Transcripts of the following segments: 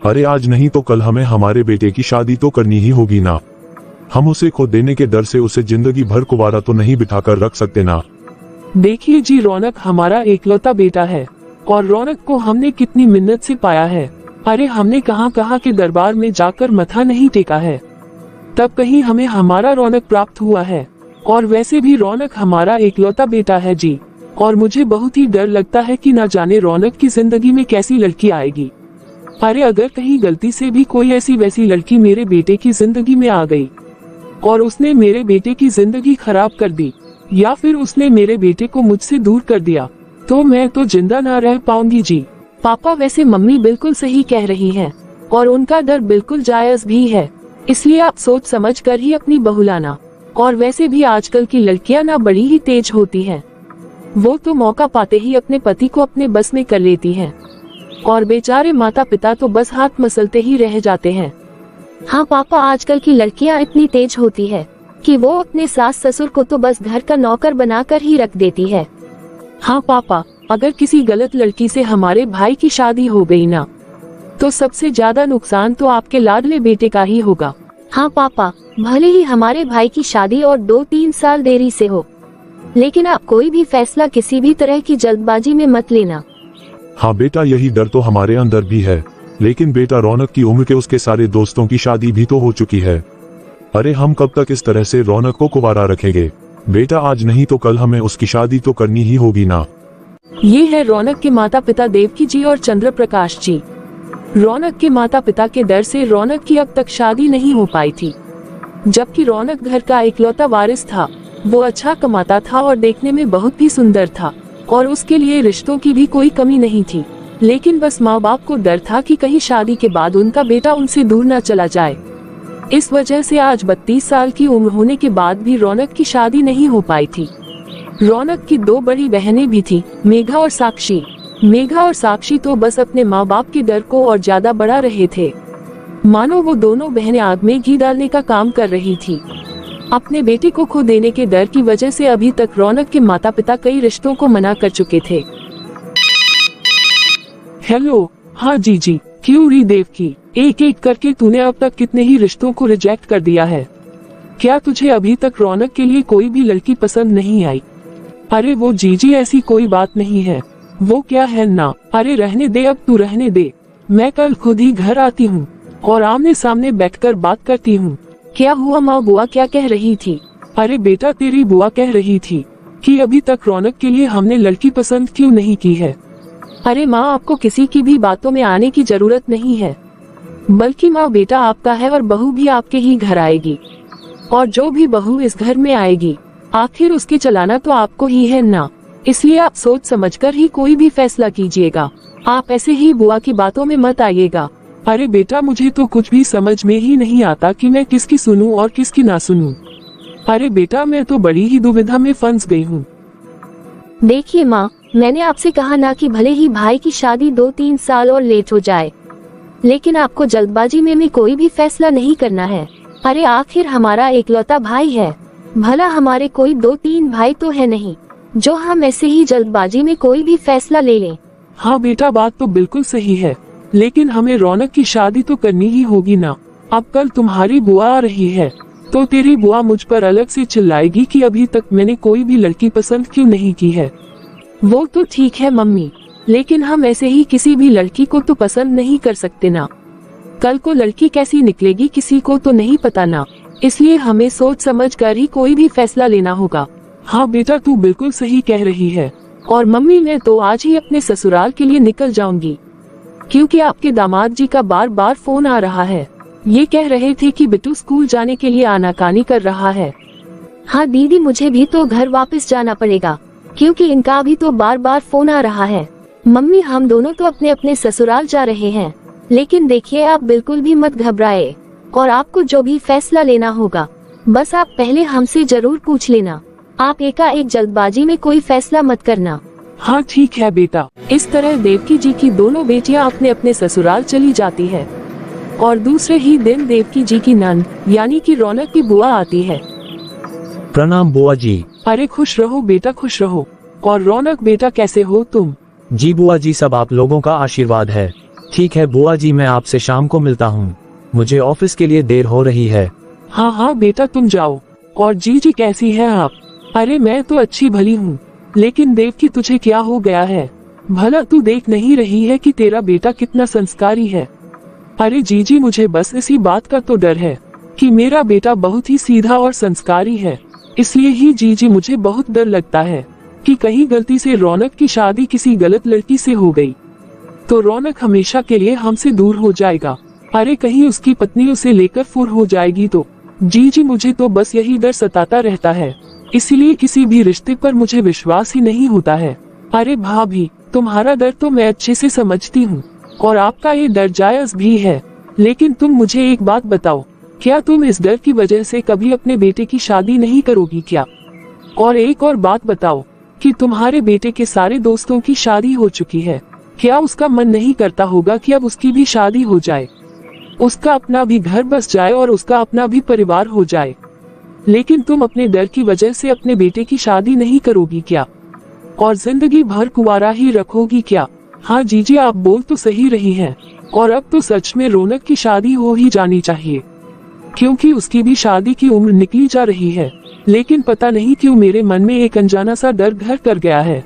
अरे आज नहीं तो कल हमें हमारे बेटे की शादी तो करनी ही होगी ना। हम उसे खो देने के डर से उसे जिंदगी भर कुंवारा तो नहीं बिठाकर रख सकते ना। देखिए जी, रौनक हमारा एकलौता बेटा है और रौनक को हमने कितनी मिन्नत से पाया है। अरे हमने कहाँ के दरबार में जाकर मथा नहीं टेका है, तब कहीं हमें हमारा रौनक प्राप्त हुआ है। और वैसे भी रौनक हमारा एकलौता बेटा है जी, और मुझे बहुत ही डर लगता है कि ना जाने रौनक की जिंदगी में कैसी लड़की आएगी। अरे अगर कहीं गलती से भी कोई ऐसी वैसी लड़की मेरे बेटे की जिंदगी में आ गई और उसने मेरे बेटे की जिंदगी खराब कर दी, या फिर उसने मेरे बेटे को मुझसे दूर कर दिया, तो मैं तो जिंदा ना रह पाऊंगी जी। पापा, वैसे मम्मी बिल्कुल सही कह रही हैं और उनका डर बिल्कुल जायज भी है, इसलिए आप सोच समझ कर ही अपनी बहू लाना। और वैसे भी आजकल की लड़कियां ना बड़ी ही तेज होती हैं, वो तो मौका पाते ही अपने पति को अपने बस में कर लेती हैं, और बेचारे माता पिता तो बस हाथ मसलते ही रह जाते हैं। हाँ पापा, आजकल की लड़कियां इतनी तेज होती है कि वो अपने सास ससुर को तो बस घर का नौकर बनाकर ही रख देती है। हाँ पापा, अगर किसी गलत लड़की से हमारे भाई की शादी हो गई ना, तो सबसे ज्यादा नुकसान तो आपके लाडले बेटे का ही होगा। हाँ पापा, भले ही हमारे भाई की शादी और 2-3 साल देरी से हो, लेकिन आप कोई भी फैसला किसी भी तरह की जल्दबाजी में मत लेना। हाँ बेटा, यही डर तो हमारे अंदर भी है, लेकिन बेटा रौनक की उम्र के उसके सारे दोस्तों की शादी भी तो हो चुकी है। अरे हम कब तक इस तरह से रौनक को कुंवारा रखेंगे? बेटा आज नहीं तो कल हमें उसकी शादी तो करनी ही होगी ना। ये है रौनक के माता पिता देवकी जी और चंद्र प्रकाश जी। रौनक के माता पिता के डर से रौनक की अब तक शादी नहीं हो पाई थी, जबकि रौनक घर का इकलौता वारिस था। वो अच्छा कमाता था और देखने में बहुत ही सुंदर था, और उसके लिए रिश्तों की भी कोई कमी नहीं थी। लेकिन बस माँ बाप को डर था कि कहीं शादी के बाद उनका बेटा उनसे दूर न चला जाए। इस वजह से आज 32 साल की उम्र होने के बाद भी रौनक की शादी नहीं हो पाई थी। रौनक की 2 बड़ी बहनें भी थी, मेघा और साक्षी। मेघा और साक्षी तो बस अपने माँ बाप के डर को और ज्यादा बढ़ा रहे थे, मानो वो दोनों बहनें आग में घी डालने का काम कर रही थी। अपने बेटे को खो देने के डर की वजह से अभी तक रौनक के माता पिता कई रिश्तों को मना कर चुके थे। हेलो, हाँ जी, क्यों री देवकी, एक एक करके तूने अब तक कितने ही रिश्तों को रिजेक्ट कर दिया है? क्या तुझे अभी तक रौनक के लिए कोई भी लड़की पसंद नहीं आई? अरे वो जीजी, ऐसी कोई बात नहीं है। वो क्या है ना, अरे रहने दे, अब तू रहने दे। मैं कल खुद ही घर आती हूँ और आमने सामने बैठकर बात करती हूँ। क्या हुआ माँ, बुआ क्या कह रही थी? अरे बेटा, तेरी बुआ कह रही थी कि अभी तक रौनक के लिए हमने लड़की पसंद क्यों नहीं की है। अरे माँ, आपको किसी की भी बातों में आने की जरूरत नहीं है, बल्कि माँ बेटा आपका है और बहू भी आपके ही घर आएगी, और जो भी बहू इस घर में आएगी आखिर उसके चलाना तो आपको ही है ना। इसलिए आप सोच समझकर ही कोई भी फैसला कीजिएगा, आप ऐसे ही बुआ की बातों में मत आइएगा। अरे बेटा, मुझे तो कुछ भी समझ में ही नहीं आता कि मैं किसकी सुनूं और किसकी ना सुनूं। अरे बेटा, मैं तो बड़ी ही दुविधा में फंस गई हूँ। देखिए माँ, मैंने आपसे कहा ना कि भले ही भाई की शादी 2-3 साल और लेट हो जाए, लेकिन आपको जल्दबाजी में कोई भी फैसला नहीं करना है। अरे आखिर हमारा एकलौता भाई है, भला हमारे कोई 2-3 भाई तो है नहीं जो हम ऐसे ही जल्दबाजी में कोई भी फैसला ले लें। हाँ बेटा, बात तो बिल्कुल सही है, लेकिन हमें रौनक की शादी तो करनी ही होगी ना। अब कल तुम्हारी बुआ आ रही है, तो तेरी बुआ मुझ पर अलग से चिल्लाएगी कि अभी तक मैंने कोई भी लड़की पसंद क्यों नहीं की है। वो तो ठीक है मम्मी, लेकिन हम ऐसे ही किसी भी लड़की को तो पसंद नहीं कर सकते ना। कल को लड़की कैसी निकलेगी किसी को तो नहीं पता ना, इसलिए हमें सोच समझ कर ही कोई भी फैसला लेना होगा। हाँ बेटा, तू बिल्कुल सही कह रही है। और मम्मी, मैं तो आज ही अपने ससुराल के लिए निकल जाऊंगी, क्योंकि आपके दामाद जी का बार बार फोन आ रहा है। ये कह रहे थे कि बिट्टू स्कूल जाने के लिए आनाकानी कर रहा है। हाँ दीदी, मुझे भी तो घर वापस जाना पड़ेगा, क्योंकि इनका भी तो बार बार फोन आ रहा है। मम्मी, हम दोनों तो अपने अपने ससुराल जा रहे हैं, लेकिन देखिए आप बिल्कुल भी मत घबराए, और आपको जो भी फैसला लेना होगा बस आप पहले हमसे जरूर पूछ लेना। आप एकाएक जल्दबाजी में कोई फैसला मत करना। हाँ ठीक है बेटा। इस तरह देवकी जी की दोनों बेटियां अपने अपने ससुराल चली जाती है, और दूसरे ही दिन देवकी जी की नंद यानी कि रौनक की बुआ आती है। प्रणाम बुआ जी। अरे खुश रहो बेटा, खुश रहो। और रौनक बेटा, कैसे हो तुम? जी बुआ जी, सब आप लोगों का आशीर्वाद है। ठीक है बुआ जी, मैं आपसे शाम को मिलता हूँ। मुझे ऑफिस के लिए देर हो रही है। हाँ हाँ बेटा तुम जाओ। और जीजी कैसी है आप? अरे मैं तो अच्छी भली हूँ, लेकिन देव की तुझे क्या हो गया है? भला तू देख नहीं रही है कि तेरा बेटा कितना संस्कारी है? अरे जीजी मुझे बस इसी बात का तो डर है कि मेरा बेटा बहुत ही सीधा और संस्कारी है। इसलिए ही जीजी मुझे बहुत डर लगता है कि कहीं गलती से रौनक की शादी किसी गलत लड़की से हो गई तो रौनक हमेशा के लिए हमसे दूर हो जाएगा। अरे कहीं उसकी पत्नी उसे लेकर फुर हो जाएगी तो। जीजी मुझे तो बस यही डर सताता रहता है, इसीलिए किसी भी रिश्ते पर मुझे विश्वास ही नहीं होता है। अरे भाभी, तुम्हारा डर तो मैं अच्छे से समझती हूँ और आपका ये डर जायज भी है, लेकिन तुम मुझे एक बात बताओ, क्या तुम इस डर की वजह से कभी अपने बेटे की शादी नहीं करोगी क्या? और एक और बात बताओ कि तुम्हारे बेटे के सारे दोस्तों की शादी हो चुकी है, क्या उसका मन नहीं करता होगा कि अब उसकी भी शादी हो जाए, उसका अपना भी घर बस जाए और उसका अपना भी परिवार हो जाए? लेकिन तुम अपने डर की वजह से अपने बेटे की शादी नहीं करोगी क्या? और जिंदगी भर कुंवारा ही रखोगी क्या? हाँ जीजी आप बोल तो सही रही हैं, और अब तो सच में रौनक की शादी हो ही जानी चाहिए, क्योंकि उसकी भी शादी की उम्र निकली जा रही है। लेकिन पता नहीं क्यों मेरे मन में एक अनजाना सा डर घर कर गया है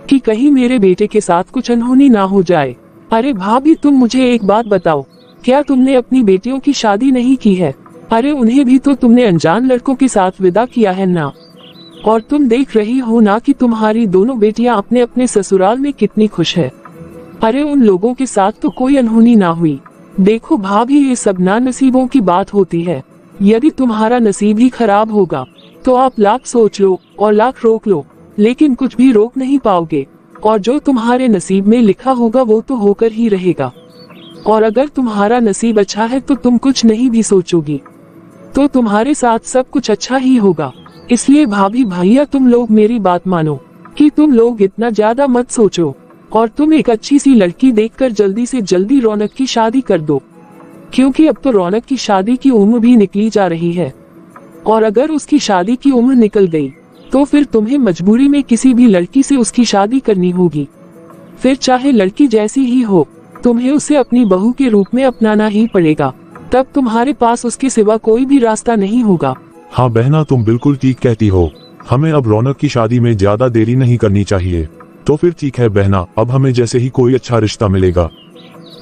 कि कहीं मेरे बेटे के साथ कुछ अनहोनी ना हो जाए। अरे भाभी तुम मुझे एक बात बताओ, क्या तुमने अपनी बेटियों की शादी नहीं की है? अरे उन्हें भी तो तुमने अनजान लड़कों के साथ विदा किया है ना। और तुम देख रही हो ना कि तुम्हारी दोनों बेटियां अपने अपने ससुराल में कितनी खुश है। अरे उन लोगों के साथ तो कोई अनहोनी ना हुई। देखो भाभी, ये सब ना नसीबों की बात होती है। यदि तुम्हारा नसीब ही खराब होगा तो आप लाख सोच लो और लाख रोक लो, लेकिन कुछ भी रोक नहीं पाओगे। और जो तुम्हारे नसीब में लिखा होगा वो तो होकर ही रहेगा। और अगर तुम्हारा नसीब अच्छा है तो तुम कुछ नहीं भी सोचोगी, तो तुम्हारे साथ सब कुछ अच्छा ही होगा। इसलिए भाभी भैया तुम लोग मेरी बात मानो कि तुम लोग इतना ज्यादा मत सोचो, और तुम एक अच्छी सी लड़की देखकर जल्दी से जल्दी रौनक की शादी कर दो, क्योंकि अब तो रौनक की शादी की उम्र भी निकली जा रही है। और अगर उसकी शादी की उम्र निकल गई तो फिर तुम्हें मजबूरी में किसी भी लड़की से उसकी शादी करनी होगी। फिर चाहे लड़की जैसी ही हो, तुम्हें उसे अपनी बहू के रूप में अपनाना ही पड़ेगा। तब तुम्हारे पास उसके सिवा कोई भी रास्ता नहीं होगा। हाँ बहना तुम बिल्कुल ठीक कहती हो, हमें अब रौनक की शादी में ज्यादा देरी नहीं करनी चाहिए। तो फिर ठीक है बहना, अब हमें जैसे ही कोई अच्छा रिश्ता मिलेगा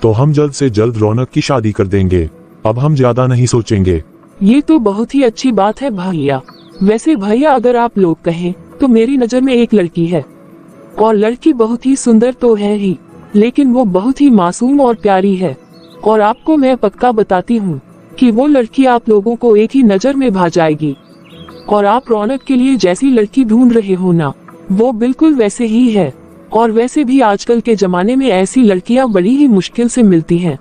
तो हम जल्द से जल्द रौनक की शादी कर देंगे। अब हम ज्यादा नहीं सोचेंगे। ये तो बहुत ही अच्छी बात है भैया। वैसे भैया अगर आप लोग कहें तो मेरी नजर में एक लड़की है, और लड़की बहुत ही सुंदर तो है ही, लेकिन वो बहुत ही मासूम और प्यारी है। और आपको मैं पक्का बताती हूँ कि वो लड़की आप लोगों को एक ही नजर में भा जाएगी। और आप रौनक के लिए जैसी लड़की ढूंढ रहे हो ना, वो बिल्कुल वैसे ही है। और वैसे भी आजकल के जमाने में ऐसी लड़कियां बड़ी ही मुश्किल से मिलती हैं।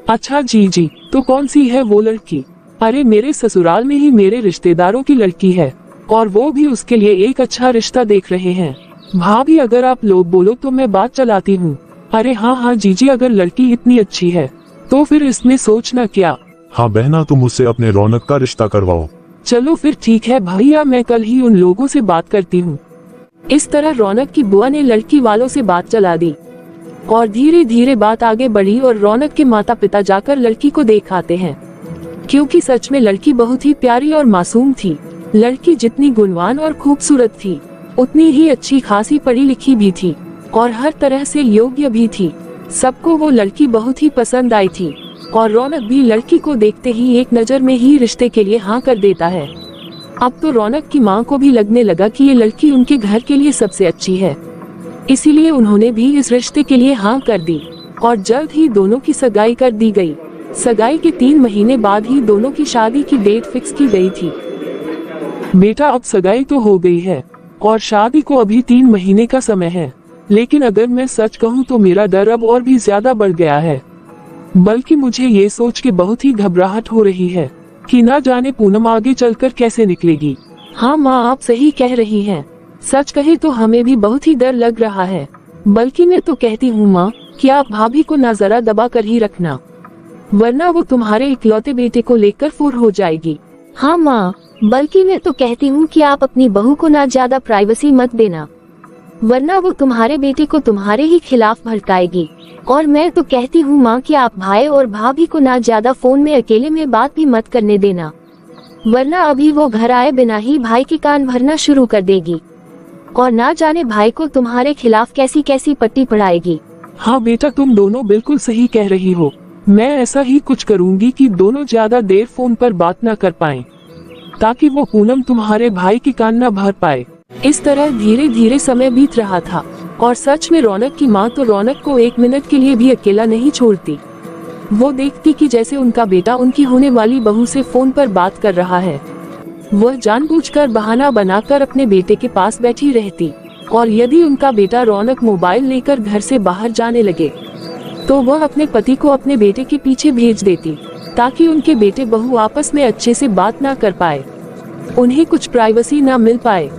अच्छा जी, तो कौन सी है वो लड़की? अरे मेरे ससुराल में ही मेरे रिश्तेदारों की लड़की है, और वो भी उसके लिए एक अच्छा रिश्ता देख रहे हैं। भाभी अगर आप लोग बोलो तो मैं बात चलाती हूँ। अरे हाँ जीजी, अगर लड़की इतनी अच्छी है तो फिर इसमें सोचना क्या। हाँ बहना, तुम उससे अपने रौनक का रिश्ता करवाओ। चलो फिर ठीक है भैया, मैं कल ही उन लोगों से बात करती हूँ। इस तरह रौनक की बुआ ने लड़की वालों से बात चला दी, और धीरे धीरे बात आगे बढ़ी और रौनक के माता पिता जाकर लड़की को देख आते हैं, क्योंकि सच में लड़की बहुत ही प्यारी और मासूम थी। लड़की जितनी गुणवान और खूबसूरत थी, उतनी ही अच्छी खासी पढ़ी लिखी भी थी, और हर तरह से योग्य भी थी। सबको वो लड़की बहुत ही पसंद आई थी, और रौनक भी लड़की को देखते ही एक नजर में ही रिश्ते के लिए हाँ कर देता है। अब तो रौनक की माँ को भी लगने लगा कि ये लड़की उनके घर के लिए सबसे अच्छी है, इसीलिए उन्होंने भी इस रिश्ते के लिए हाँ कर दी, और जल्द ही दोनों की सगाई कर दी गई। सगाई के 3 महीने बाद ही दोनों की शादी की डेट फिक्स की गई थी। बेटा अब सगाई तो हो गई है और शादी को अभी 3 महीने का समय है, लेकिन अगर मैं सच कहूँ तो मेरा डर अब और भी ज्यादा बढ़ गया है। बल्कि मुझे ये सोच के बहुत ही घबराहट हो रही है कि ना जाने पूनम आगे चलकर कैसे निकलेगी। हाँ माँ, आप सही कह रही हैं। सच कहे तो हमें भी बहुत ही डर लग रहा है। बल्कि मैं तो कहती हूँ माँ कि आप भाभी को ना जरा दबा कर ही रखना, वरना वो तुम्हारे इकलौते बेटे को लेकर फुर हो जाएगी। हाँ माँ, बल्कि मैं तो कहती हूँ कि आप अपनी बहू को ना ज्यादा प्राइवेसी मत देना। वरना वो तुम्हारे बेटे को तुम्हारे ही खिलाफ भड़काएगी। और मैं तो कहती हूँ माँ कि आप भाई और भाभी को ना ज्यादा फोन में अकेले में बात भी मत करने देना, वरना अभी वो घर आए बिना ही भाई के कान भरना शुरू कर देगी और ना जाने भाई को तुम्हारे खिलाफ कैसी कैसी पट्टी पड़ाएगी। हाँ बेटा, तुम दोनों बिल्कुल सही कह रही हो। मैं ऐसा ही कुछ करूँगी कि दोनों ज्यादा देर फोन पर बात न कर पाएं, ताकि वो पूनम तुम्हारे भाई की कान न भर पाए। इस तरह धीरे धीरे समय बीत रहा था और सच में रौनक की माँ तो रौनक को 1 मिनट के लिए भी अकेला नहीं छोड़ती। वो देखती कि जैसे उनका बेटा उनकी होने वाली बहू से फोन पर बात कर रहा है। वह जानबूझकर बहाना बनाकर अपने बेटे के पास बैठी रहती और यदि उनका बेटा रौनक मोबाइल लेकर घर से बाहर जाने लगे तो वह अपने पति को अपने बेटे के पीछे भेज देती, ताकि उनके बेटे बहू आपस में अच्छे से बात ना कर पाए, उन्हें कुछ प्राइवेसी ना मिल पाए।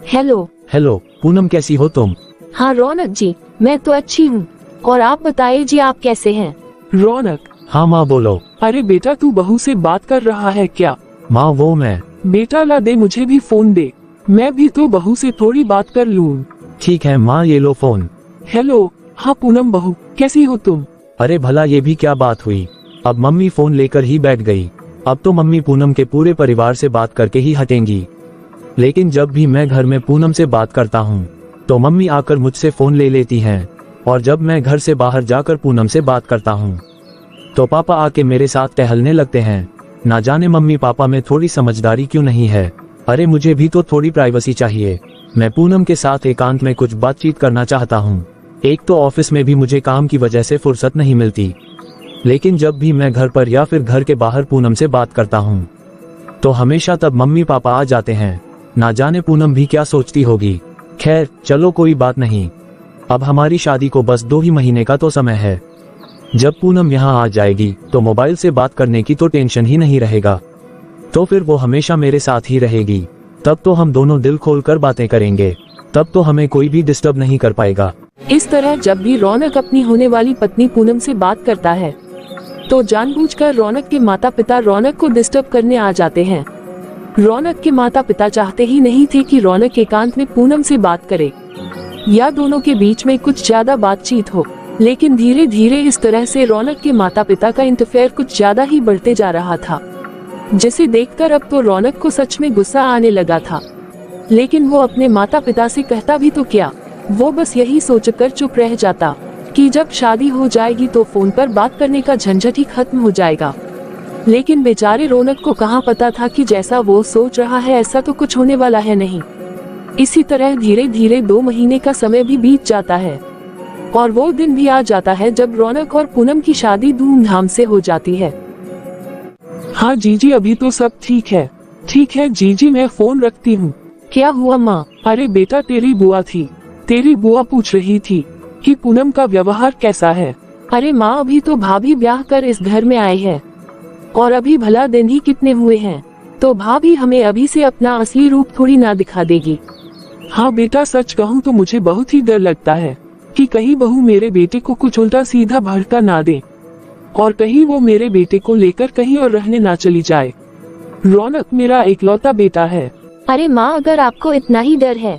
हेलो। हेलो पूनम, कैसी हो तुम? हाँ रौनक जी, मैं तो अच्छी हूँ, और आप बताइए जी, आप कैसे हैं? रौनक। हाँ माँ बोलो। अरे बेटा, तू बहू से बात कर रहा है क्या? माँ वो मैं। बेटा ला दे, मुझे भी फोन दे, मैं भी तो बहू से थोड़ी बात कर लूँ। ठीक है माँ, ये लो फोन। हेलो। हाँ पूनम बहू, कैसी हो तुम? अरे भला ये भी क्या बात हुई, अब मम्मी फोन लेकर ही बैठ गई। अब तो मम्मी पूनम के पूरे परिवार से बात करके ही हटेंगी। लेकिन जब भी मैं घर में पूनम से बात करता हूँ तो मम्मी आकर मुझसे फोन ले लेती हैं, और जब मैं घर से बाहर जाकर पूनम से बात करता हूँ तो पापा आके मेरे साथ टहलने लगते हैं। ना जाने मम्मी पापा में थोड़ी समझदारी क्यों नहीं है। अरे मुझे भी तो थोड़ी प्राइवेसी चाहिए। मैं पूनम के साथ एकांत में कुछ बातचीत करना चाहता हूँ। एक तो ऑफिस में भी मुझे काम की वजह से फुर्सत नहीं मिलती, लेकिन जब भी मैं घर पर या फिर घर के बाहर पूनम से बात करता हूँ तो हमेशा तब मम्मी पापा आ जाते हैं। ना जाने पूनम भी क्या सोचती होगी। खैर चलो कोई बात नहीं, अब हमारी शादी को बस 2 ही महीने का तो समय है। जब पूनम यहाँ आ जाएगी तो मोबाइल से बात करने की तो टेंशन ही नहीं रहेगा, तो फिर वो हमेशा मेरे साथ ही रहेगी। तब तो हम दोनों दिल खोलकर बातें करेंगे, तब तो हमें कोई भी डिस्टर्ब नहीं कर पाएगा। इस तरह जब भी रौनक अपनी होने वाली पत्नी पूनम से बात करता है तो जानबूझकर रौनक के माता पिता रौनक को डिस्टर्ब करने आ जाते हैं। रौनक के माता पिता चाहते ही नहीं थे कि रौनक एकांत में पूनम से बात करे या दोनों के बीच में कुछ ज्यादा बातचीत हो, लेकिन धीरे धीरे इस तरह से रौनक के माता पिता का इंटरफेयर कुछ ज्यादा ही बढ़ते जा रहा था, जिसे देखकर अब तो रौनक को सच में गुस्सा आने लगा था। लेकिन वो अपने माता पिता से कहता भी तो क्या, वो बस यही सोचकर चुप रह जाता कि जब शादी हो जाएगी तो फोन पर बात करने का झंझट ही खत्म हो जाएगा। लेकिन बेचारे रौनक को कहाँ पता था कि जैसा वो सोच रहा है ऐसा तो कुछ होने वाला है नहीं। इसी तरह धीरे धीरे 2 महीने का समय भी बीत जाता है और वो दिन भी आ जाता है जब रौनक और पूनम की शादी धूमधाम से हो जाती है। हाँ जीजी, अभी तो सब ठीक है। ठीक है जीजी, मैं फोन रखती हूँ। क्या हुआ माँ? अरे बेटा, तेरी बुआ थी, तेरी बुआ पूछ रही थी कि पूनम का व्यवहार कैसा है। अरे माँ, अभी तो भाभी ब्याह कर इस घर में आए हैं और अभी भला दिन ही कितने हुए हैं, तो भाभी हमें अभी से अपना असली रूप थोड़ी ना दिखा देगी। हाँ बेटा, सच कहूँ तो मुझे बहुत ही डर लगता है कि कहीं बहू मेरे बेटे को कुछ उल्टा सीधा भड़का ना दे और कहीं वो मेरे बेटे को लेकर कहीं और रहने ना चली जाए। रौनक मेरा इकलौता बेटा है। अरे माँ, अगर आपको इतना ही डर है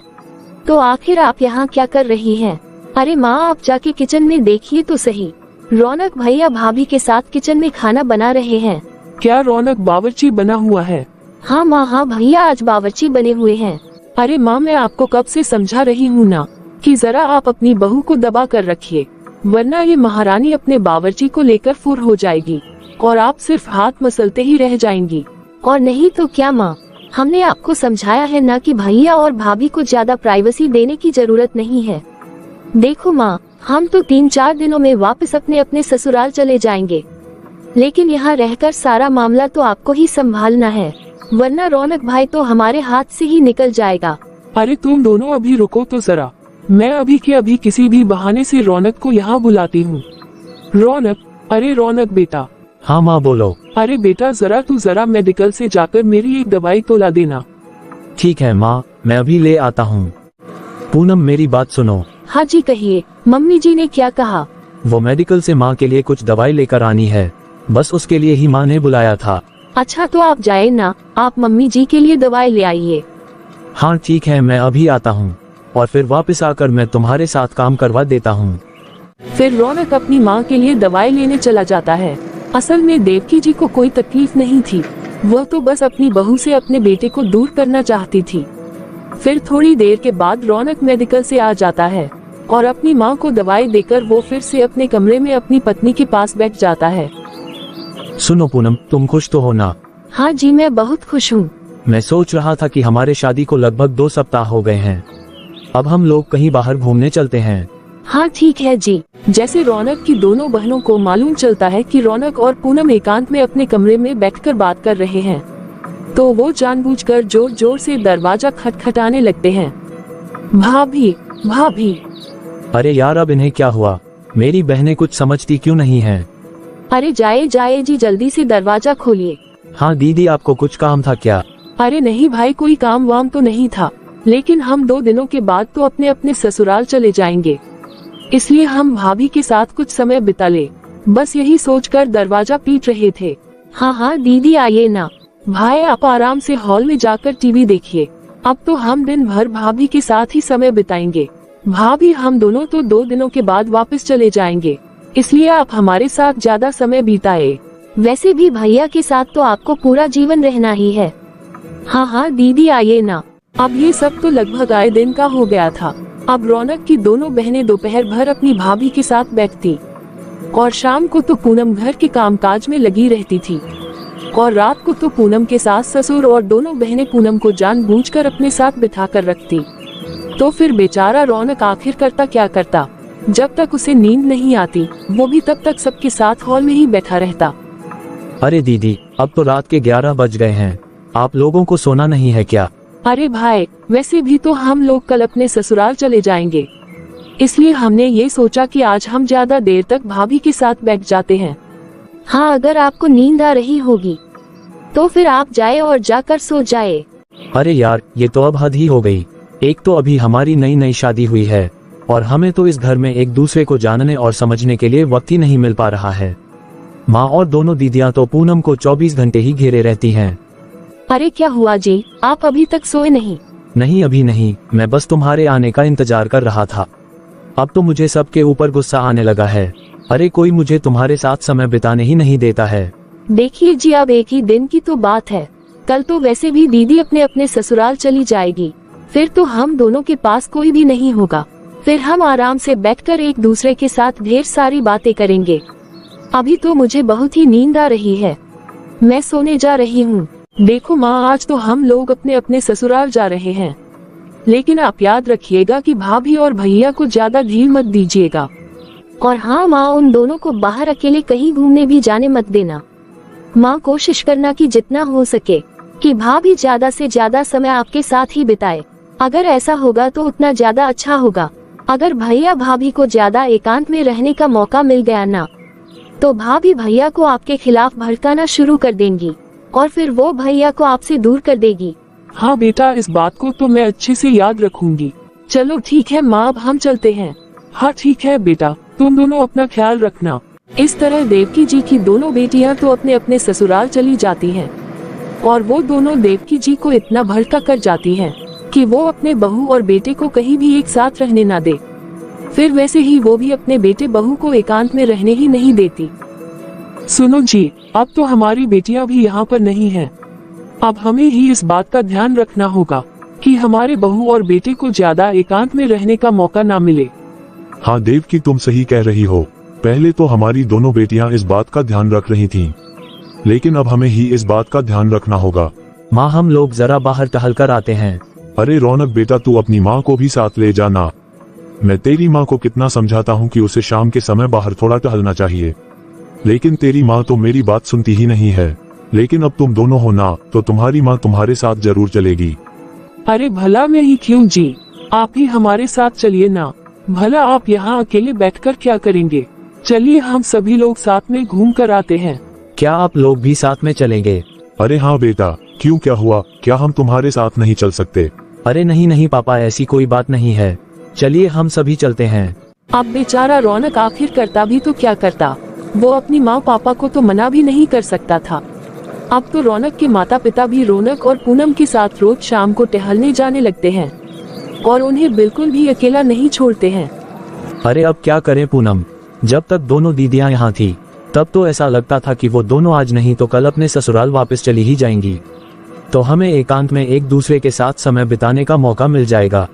तो आखिर आप यहाँ क्या कर रही हैं? अरे माँ, आप जाके किचन में देखिए तो सही, रौनक भैया भाभी के साथ किचन में खाना बना रहे हैं। क्या रौनक बावर्ची बना हुआ है? हाँ माँ, हाँ भैया, आज बावर्ची बने हुए हैं। अरे माँ, मैं आपको कब से समझा रही हूँ ना कि जरा आप अपनी बहू को दबा कर रखिए, वरना ये महारानी अपने बावर्ची को लेकर फुर हो जाएगी और आप सिर्फ हाथ मसलते ही रह जाएंगी। और नहीं तो क्या माँ, हमने आपको समझाया है ना कि भैया और भाभी को ज्यादा प्राइवेसी देने की जरूरत नहीं है। देखो माँ, हम तो 3-4 दिनों में वापस अपने अपने ससुराल चले जाएंगे, लेकिन यहाँ रहकर सारा मामला तो आपको ही संभालना है, वरना रौनक भाई तो हमारे हाथ से ही निकल जाएगा। अरे तुम दोनों अभी रुको तो जरा, मैं अभी के अभी किसी भी बहाने से रौनक को यहाँ बुलाती हूँ। रौनक, अरे रौनक बेटा। हाँ माँ बोलो। अरे बेटा, जरा मेडिकल से जाकर मेरी एक दवाई तो ला देना। ठीक है माँ, मैं अभी ले आता हूँ। पूनम मेरी बात सुनो। हाँ जी कहिए, मम्मी जी ने क्या कहा? वो मेडिकल से माँ के लिए कुछ दवाई लेकर आनी है, बस उसके लिए ही माँ ने बुलाया था। अच्छा तो आप जाए ना, आप मम्मी जी के लिए दवाई ले आइए। हाँ ठीक है, मैं अभी आता हूँ और फिर वापस आकर मैं तुम्हारे साथ काम करवा देता हूँ। फिर रौनक अपनी माँ के लिए दवाई लेने चला जाता है। असल में देवकी जी को कोई तकलीफ नहीं थी, वह तो बस अपनी बहू से अपने बेटे को दूर करना चाहती थी। फिर थोड़ी देर के बाद रौनक मेडिकल से आ जाता है और अपनी माँ को दवाई देकर वो फिर से अपने कमरे में अपनी पत्नी के पास बैठ जाता है। सुनो पूनम, तुम खुश तो हो ना? हाँ जी, मैं बहुत खुश हूँ। मैं सोच रहा था कि हमारे शादी को लगभग 2 सप्ताह हो गए हैं, अब हम लोग कहीं बाहर घूमने चलते हैं। हाँ ठीक है जी। जैसे रौनक की दोनों बहनों को मालूम चलता है कि रौनक और पूनम एकांत में अपने कमरे में बैठकर बात कर रहे हैं, तो वो जानबूझकर जोर जोर से दरवाजा खटखटाने लगते हैं। भाभी, भाभी। अरे यार, अब इन्हें क्या हुआ? मेरी बहनें कुछ समझती क्यों नहीं हैं? अरे जाए जाए जी, जल्दी से दरवाजा खोलिए। हाँ दीदी, आपको कुछ काम था क्या? अरे नहीं भाई, कोई काम वाम तो नहीं था, लेकिन हम 2 दिनों के बाद तो अपने अपने ससुराल चले जाएंगे, इसलिए हम भाभी के साथ कुछ समय बिता ले, बस यही सोचकर दरवाजा पीट रहे थे। हाँ हाँ दीदी, आइए ना। भाई आप आराम से हॉल में जाकर टीवी देखिए, अब तो हम दिन भर भाभी के साथ ही समय बिताएंगे। भाभी, हम दोनों तो 2 दिनों के बाद वापस चले जाएंगे, इसलिए आप हमारे साथ ज्यादा समय बिताए। वैसे भी भैया के साथ तो आपको पूरा जीवन रहना ही है। हाँ हाँ दीदी, आइए ना। अब ये सब तो लगभग आए दिन का हो गया था। अब रौनक की दोनों बहनें दोपहर भर अपनी भाभी के साथ बैठती और शाम को तो पूनम घर के कामकाज में लगी रहती थी, और रात को तो पूनम के सास ससुर और दोनों बहनें पूनम को जानबूझकर अपने साथ बिठा कर रखती। तो फिर बेचारा रौनक आखिर करता क्या करता, जब तक उसे नींद नहीं आती वो भी तब तक सबके साथ हॉल में ही बैठा रहता। अरे दीदी, अब तो रात के 11 बज गए हैं, आप लोगों को सोना नहीं है क्या? अरे भाई, वैसे भी तो हम लोग कल अपने ससुराल चले जाएंगे, इसलिए हमने ये सोचा कि आज हम ज्यादा देर तक भाभी के साथ बैठ जाते हैं। हाँ, अगर आपको नींद आ रही होगी तो फिर आप जाए और जाकर सो जाए। अरे यार, ये तो अब हद ही हो गई। एक तो अभी हमारी नई नई शादी हुई है और हमें तो इस घर में एक दूसरे को जानने और समझने के लिए वक्त ही नहीं मिल पा रहा है। माँ और दोनों दीदियाँ तो पूनम को 24 घंटे ही घेरे रहती हैं। अरे क्या हुआ जी, आप अभी तक सोए नहीं? नहीं, अभी नहीं, मैं बस तुम्हारे आने का इंतजार कर रहा था। अब तो मुझे सबके ऊपर गुस्सा आने लगा है। अरे कोई मुझे तुम्हारे साथ समय बिताने ही नहीं देता है। देखिए जी, अब एक ही दिन की तो बात है, कल तो वैसे भी दीदी अपने अपने ससुराल चली जाएगी, फिर तो हम दोनों के पास कोई भी नहीं होगा, फिर हम आराम से बैठकर एक दूसरे के साथ ढेर सारी बातें करेंगे। अभी तो मुझे बहुत ही नींद आ रही है, मैं सोने जा रही हूँ। देखो माँ, आज तो हम लोग अपने अपने ससुराल जा रहे हैं, लेकिन आप याद रखिएगा कि भाभी और भैया को ज्यादा ढील मत दीजिएगा। और हाँ माँ, उन दोनों को बाहर अकेले कहीं घूमने भी जाने मत देना। माँ, कोशिश करना कि जितना हो सके कि भाभी ज्यादा से ज्यादा समय आपके साथ ही बिताए। अगर ऐसा होगा तो उतना ज्यादा अच्छा होगा। अगर भैया भाभी को ज्यादा एकांत में रहने का मौका मिल गया ना, तो भाभी भैया को आपके खिलाफ भड़काना शुरू कर देंगी और फिर वो भैया को आपसे दूर कर देगी। हाँ बेटा, इस बात को तो मैं अच्छे से याद रखूंगी। चलो ठीक है माँ, अब हम चलते हैं। हाँ ठीक है बेटा, तुम दोनों अपना ख्याल रखना। इस तरह देवकी जी की दोनों बेटियां तो अपने अपने ससुराल चली जाती हैं और वो दोनों देवकी जी को इतना भड़का कर जाती हैं कि वो अपने बहू और बेटे को कहीं भी एक साथ रहने ना दे। फिर वैसे ही वो भी अपने बेटे बहू को एकांत में रहने ही नहीं देती। सुनो जी, अब तो हमारी बेटियां भी यहाँ पर नहीं हैं। अब हमें ही इस बात का ध्यान रखना होगा कि हमारे बहू और बेटे को ज्यादा एकांत में रहने का मौका ना मिले। हाँ देवकी, तुम सही कह रही हो। पहले तो हमारी दोनों बेटियां इस बात का ध्यान रख रही थीं, लेकिन अब हमें ही इस बात का ध्यान रखना होगा। माँ, हम लोग जरा बाहर टहल कर आते हैं। अरे रौनक बेटा, तू अपनी माँ को भी साथ ले जाना। मैं तेरी माँ को कितना समझाता हूँ कि उसे शाम के समय बाहर थोड़ा टहलना चाहिए, लेकिन तेरी माँ तो मेरी बात सुनती ही नहीं है। लेकिन अब तुम दोनों हो ना, तो तुम्हारी माँ तुम्हारे साथ जरूर चलेगी। अरे भला मैं ही क्यों जी, आप ही हमारे साथ चलिए ना। भला आप यहाँ अकेले बैठकर क्या करेंगे? चलिए हम सभी लोग साथ में घूम कर आते हैं। क्या आप लोग भी साथ में चलेंगे? अरे हाँ बेटा, क्यों, क्या हुआ? क्या हम तुम्हारे साथ नहीं चल सकते? अरे नहीं नहीं पापा, ऐसी कोई बात नहीं है, चलिए हम सभी चलते हैं। अब बेचारा रौनक आखिर करता भी तो क्या करता, वो अपनी माँ पापा को तो मना भी नहीं कर सकता था। अब तो रौनक के माता पिता भी रौनक और पूनम के साथ रोज शाम को टहलने जाने लगते हैं और उन्हें बिल्कुल भी अकेला नहीं छोड़ते हैं। अरे अब क्या करें पूनम, जब तक दोनों दीदियां यहाँ थी तब तो ऐसा लगता था कि वो दोनों आज नहीं तो कल अपने ससुराल वापस चली ही जाएंगी, तो हमें एकांत में एक दूसरे के साथ समय बिताने का मौका मिल जाएगा।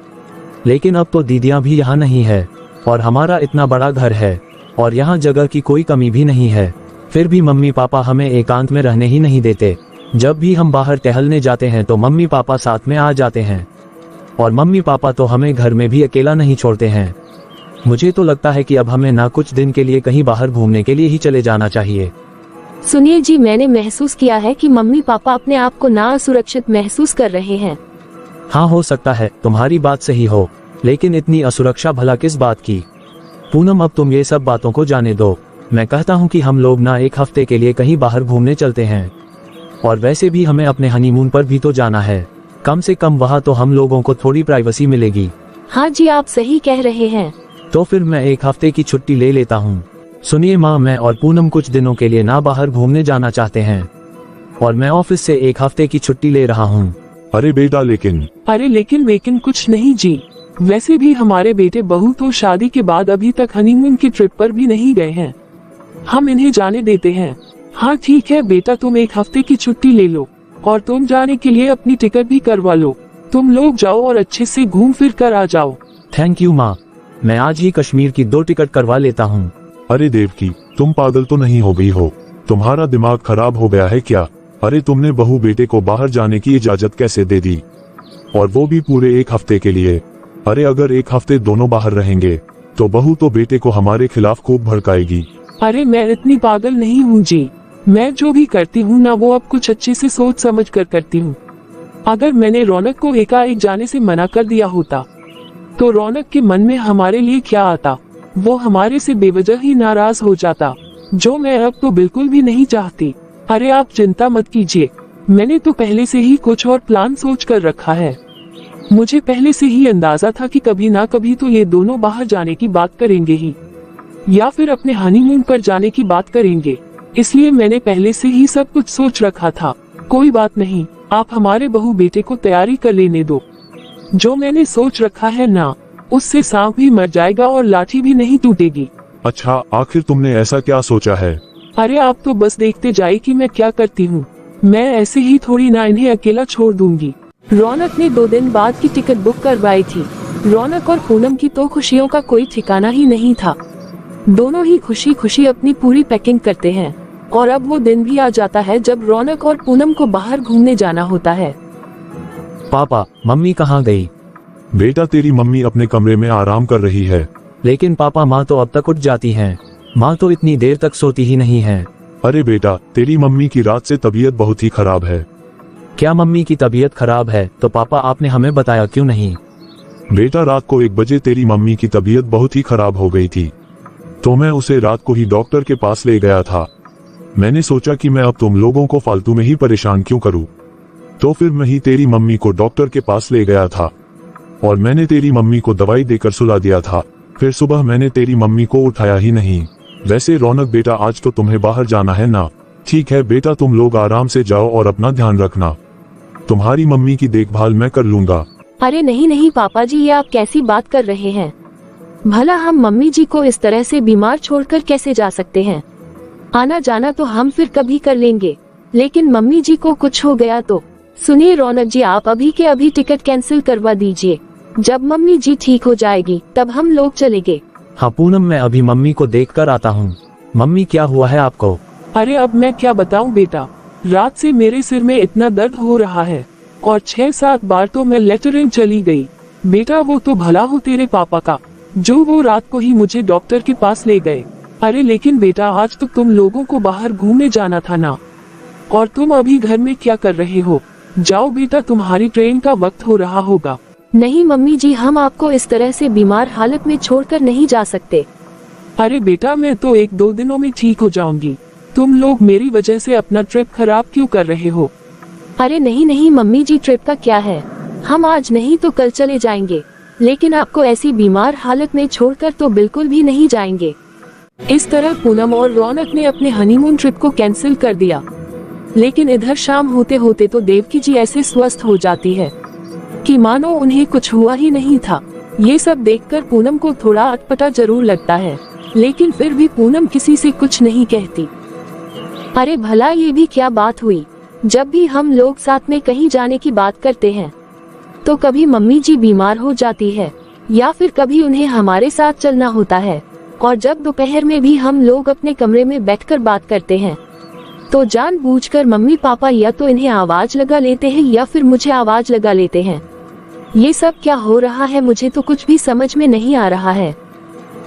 लेकिन अब तो दीदियां भी यहाँ नहीं है और हमारा इतना बड़ा घर है और यहाँ जगह की कोई कमी भी नहीं है, फिर भी मम्मी पापा हमें एकांत में रहने ही नहीं देते। जब भी हम बाहर टहलने जाते हैं तो मम्मी पापा साथ में आ जाते हैं और मम्मी पापा तो हमें घर में भी अकेला नहीं छोड़ते हैं। मुझे तो लगता है कि अब हमें ना कुछ दिन के लिए कहीं बाहर घूमने के लिए ही चले जाना चाहिए। सुनिए जी, मैंने महसूस किया है कि मम्मी पापा अपने आप को ना असुरक्षित महसूस कर रहे हैं। हाँ हो सकता है तुम्हारी बात सही हो, लेकिन इतनी असुरक्षा भला किस बात की। पूनम अब तुम ये सब बातों को जाने दो, मैं कहता हूँ कि हम लोग ना एक हफ्ते के लिए कहीं बाहर घूमने चलते हैं, और वैसे भी हमें अपने हनीमून पर भी तो जाना है, कम से कम वहाँ तो हम लोगों को थोड़ी प्राइवेसी मिलेगी। हाँ जी, आप सही कह रहे हैं। तो फिर मैं एक हफ्ते की छुट्टी ले लेता हूँ। सुनिए माँ, मैं और पूनम कुछ दिनों के लिए ना बाहर घूमने जाना चाहते हैं और मैं ऑफिस से एक हफ्ते की छुट्टी ले रहा हूँ। अरे बेटा लेकिन। अरे लेकिन कुछ नहीं जी, वैसे भी हमारे बेटे बहू तो शादी के बाद अभी तक हनीमून की ट्रिप पर भी नहीं गए हैं, हम इन्हें जाने देते हैं। हाँ ठीक है बेटा, तुम एक हफ्ते की छुट्टी ले लो और तुम जाने के लिए अपनी टिकट भी करवा लो। तुम लोग जाओ और अच्छे से घूम फिर कर आ जाओ। थैंक यू माँ, मैं आज ही कश्मीर की 2 टिकट करवा लेता हूँ। अरे देवकी, तुम पागल तो नहीं हो गई हो? तुम्हारा दिमाग खराब हो गया है क्या? अरे तुमने बहू बेटे को बाहर जाने की इजाजत कैसे दे दी, और वो भी पूरे एक हफ्ते के लिए? अरे अगर एक हफ्ते दोनों बाहर रहेंगे तो बहू तो बेटे को हमारे खिलाफ खूब भड़काएगी। अरे मैं इतनी पागल नहीं हूँ जी, मैं जो भी करती हूँ ना वो अब कुछ अच्छे से सोच समझ कर करती हूँ। अगर मैंने रौनक को एकाएक जाने से मना कर दिया होता तो रौनक के मन में हमारे लिए क्या आता, वो हमारे से बेवजह ही नाराज हो जाता, जो मैं अब तो बिल्कुल भी नहीं चाहती। अरे आप चिंता मत कीजिए, मैंने तो पहले से ही कुछ और प्लान सोच कर रखा है। मुझे पहले से ही अंदाजा था कि कभी ना कभी तो ये दोनों बाहर जाने की बात करेंगे ही, या फिर अपने हनीमून पर जाने की बात करेंगे, इसलिए मैंने पहले से ही सब कुछ सोच रखा था। कोई बात नहीं, आप हमारे बहू बेटे को तैयारी कर लेने दो। जो मैंने सोच रखा है ना, उससे सांप भी मर जाएगा और लाठी भी नहीं टूटेगी। अच्छा, आखिर तुमने ऐसा क्या सोचा है? अरे आप तो बस देखते जाइए कि मैं क्या करती हूँ, मैं ऐसे ही थोड़ी ना इन्हें अकेला छोड़ दूंगी। रौनक ने 2 दिन बाद की टिकट बुक करवाई थी। रौनक और पूनम की तो खुशियों का कोई ठिकाना ही नहीं था। दोनों ही खुशी खुशी अपनी पूरी पैकिंग करते हैं और अब वो दिन भी आ जाता है जब रौनक और पूनम को बाहर घूमने जाना होता है। पापा, मम्मी कहाँ गई? बेटा तेरी मम्मी अपने कमरे में आराम कर रही है। लेकिन पापा, माँ तो अब तक उठ जाती हैं, माँ तो इतनी देर तक सोती ही नहीं है। अरे बेटा, तेरी मम्मी की रात से तबीयत बहुत ही खराब है। क्या मम्मी की तबीयत खराब है? तो पापा आपने हमें बताया क्यों नहीं? बेटा रात को 1 बजे तेरी मम्मी की तबीयत बहुत ही खराब हो गई थी, तो मैं उसे रात को ही डॉक्टर के पास ले गया था। मैंने सोचा कि मैं अब तुम लोगों को फालतू में ही परेशान क्यों करूं, तो फिर मैं ही तेरी मम्मी को डॉक्टर के पास ले गया था और मैंने तेरी मम्मी को दवाई देकर सुला दिया था। फिर सुबह मैंने तेरी मम्मी को उठाया ही नहीं। वैसे रौनक बेटा, आज तो तुम्हें बाहर जाना है ना? ठीक है बेटा, तुम लोग आराम से जाओ और अपना ध्यान रखना, तुम्हारी मम्मी की देखभाल मैं कर लूंगा। अरे नहीं नहीं पापा जी, ये आप कैसी बात कर रहे हैं? भला हम मम्मी जी को इस तरह से बीमार छोड़कर कैसे जा सकते हैं? आना जाना तो हम फिर कभी कर लेंगे, लेकिन मम्मी जी को कुछ हो गया तो? सुनिए रौनक जी, आप अभी के अभी टिकट कैंसिल करवा दीजिए, जब मम्मी जी ठीक हो जाएगी तब हम लोग चलेंगे। हाँ पूनम, मैं अभी मम्मी को देख कर आता हूँ। मम्मी, क्या हुआ है आपको? अरे अब मैं क्या बताऊं बेटा, रात से मेरे सिर में इतना दर्द हो रहा है और 6-7 बार तो मैं लेटरिन चली गई। बेटा वो तो भला हो तेरे पापा का, जो वो रात को ही मुझे डॉक्टर के पास ले गए। अरे लेकिन बेटा, आज तो तुम लोगों को बाहर घूमने जाना था ना, और तुम अभी घर में क्या कर रहे हो? जाओ बेटा, तुम्हारी ट्रेन का वक्त हो रहा होगा। नहीं मम्मी जी, हम आपको इस तरह से बीमार हालत में छोड़कर नहीं जा सकते। अरे बेटा, मैं तो 1-2 दिनों में ठीक हो जाऊंगी, तुम लोग मेरी वजह से अपना ट्रिप खराब क्यों कर रहे हो? अरे नहीं नहीं मम्मी जी, ट्रिप का क्या है, हम आज नहीं तो कल चले जाएंगे, लेकिन आपको ऐसी बीमार हालत में छोड़कर तो बिल्कुल भी नहीं जाएंगे। इस तरह पूनम और रौनक ने अपने हनीमून ट्रिप को कैंसिल कर दिया। लेकिन इधर शाम होते होते तो देवकी जी ऐसे स्वस्थ हो जाती है कि मानो उन्हें कुछ हुआ ही नहीं था। ये सब देखकर पूनम को थोड़ा अटपटा जरूर लगता है, लेकिन फिर भी पूनम किसी से कुछ नहीं कहती। अरे भला ये भी क्या बात हुई, जब भी हम लोग साथ में कहीं जाने की बात करते हैं तो कभी मम्मी जी बीमार हो जाती है या फिर कभी उन्हें हमारे साथ चलना होता है, और जब दोपहर में भी हम लोग अपने कमरे में बैठकर बात करते हैं तो जानबूझकर मम्मी पापा या तो इन्हें आवाज लगा लेते हैं या फिर मुझे आवाज लगा लेते हैं। ये सब क्या हो रहा है, मुझे तो कुछ भी समझ में नहीं आ रहा है।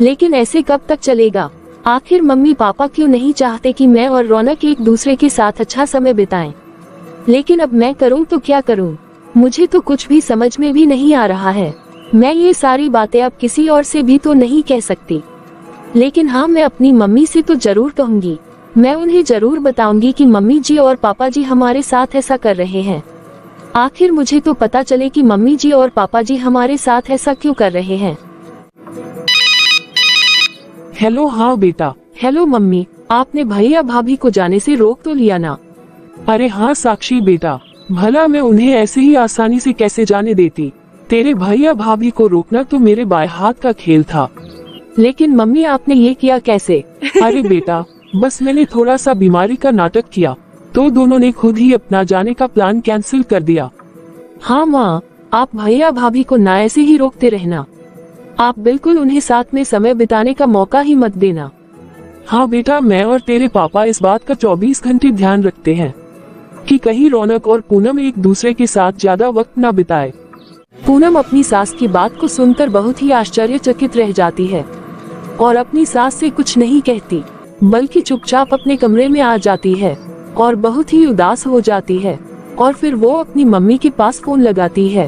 लेकिन ऐसे कब तक चलेगा? आखिर मम्मी पापा क्यों नहीं चाहते कि मैं और रौनक एक दूसरे के साथ अच्छा समय बिताएं? लेकिन अब मैं करूं तो क्या करूं? मुझे तो कुछ भी समझ में भी नहीं आ रहा है। मैं ये सारी बातें अब किसी और से भी तो नहीं कह सकती, लेकिन हाँ, मैं अपनी मम्मी से तो जरूर कहूंगी। मैं उन्हें जरूर बताऊंगी कि मम्मी जी और पापा जी हमारे साथ ऐसा कर रहे हैं। आखिर मुझे तो पता चले कि मम्मी जी और पापा जी हमारे साथ ऐसा क्यों कर रहे हैं। हेलो। हाँ बेटा। हेलो मम्मी, आपने भैया भाभी को जाने से रोक तो लिया ना? अरे हाँ साक्षी बेटा, भला मैं उन्हें ऐसे ही आसानी से कैसे जाने देती। तेरे भैया भाभी को रोकना तो मेरे बाएं हाथ का खेल था। लेकिन मम्मी आपने ये किया कैसे? अरे बेटा, बस मैंने थोड़ा सा बीमारी का नाटक किया तो दोनों ने खुद ही अपना जाने का प्लान कैंसिल कर दिया। हाँ माँ, आप भैया भाभी को ना ऐसे ही रोकते रहना। आप बिल्कुल उन्हें साथ में समय बिताने का मौका ही मत देना। हाँ बेटा, मैं और तेरे पापा इस बात का 24 घंटे ध्यान रखते हैं कि कहीं रौनक और पूनम एक दूसरे के साथ ज्यादा वक्त न बिताए। पूनम अपनी सास की बात को सुनकर बहुत ही आश्चर्यचकित रह जाती है और अपनी सास से कुछ नहीं कहती, बल्कि चुपचाप अपने कमरे में आ जाती है और बहुत ही उदास हो जाती है। और फिर वो अपनी मम्मी के पास फोन लगाती है।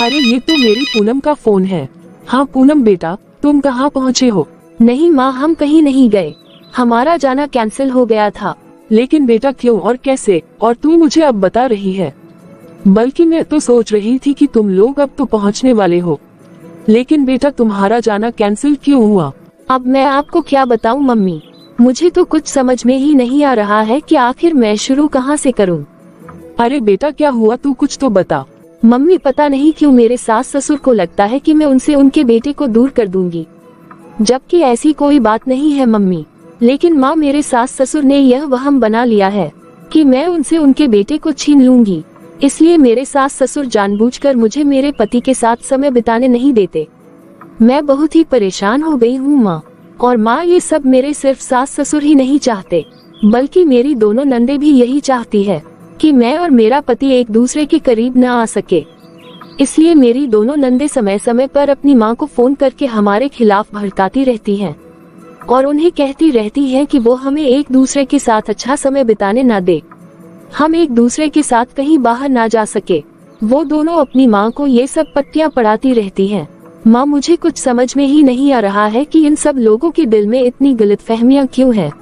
अरे ये तो मेरी पूनम का फोन है। हाँ पूनम बेटा, तुम कहाँ पहुँचे हो? नहीं माँ, हम कहीं नहीं गए, हमारा जाना कैंसिल हो गया था। लेकिन बेटा क्यों और कैसे, और तू मुझे अब बता रही है? बल्कि मैं तो सोच रही थी कि तुम लोग अब तो पहुँचने वाले हो। लेकिन बेटा तुम्हारा जाना कैंसिल क्यों हुआ? अब मैं आपको क्या बताऊं मम्मी, मुझे तो कुछ समझ में ही नहीं आ रहा है कि आखिर मैं शुरू कहाँ से करूं। अरे बेटा क्या हुआ, तू कुछ तो बता। मम्मी पता नहीं क्यों मेरे सास ससुर को लगता है कि मैं उनसे उनके बेटे को दूर कर दूंगी, जबकि ऐसी कोई बात नहीं है मम्मी। लेकिन माँ, मेरे सास ससुर ने यह वहम बना लिया है कि मैं उनसे उनके बेटे को छीन लूंगी। इसलिए मेरे सास ससुर जानबूझकर मुझे मेरे पति के साथ समय बिताने नहीं देते। मैं बहुत ही परेशान हो गई हूँ माँ। और माँ, ये सब मेरे सिर्फ सास ससुर ही नहीं चाहते, बल्कि मेरी दोनों नंदे भी यही चाहती है कि मैं और मेरा पति एक दूसरे के करीब न आ सके। इसलिए मेरी दोनों नंदे समय समय पर अपनी माँ को फोन करके हमारे खिलाफ भड़काती रहती हैं और उन्हें कहती रहती है कि वो हमें एक दूसरे के साथ अच्छा समय बिताने ना दे, हम एक दूसरे के साथ कहीं बाहर ना जा सके। वो दोनों अपनी माँ को ये सब पट्टियाँ पढ़ाती रहती हैं। माँ, मुझे कुछ समझ में ही नहीं आ रहा है कि इन सब लोगों के दिल में इतनी गलतफहमियां क्यों हैं।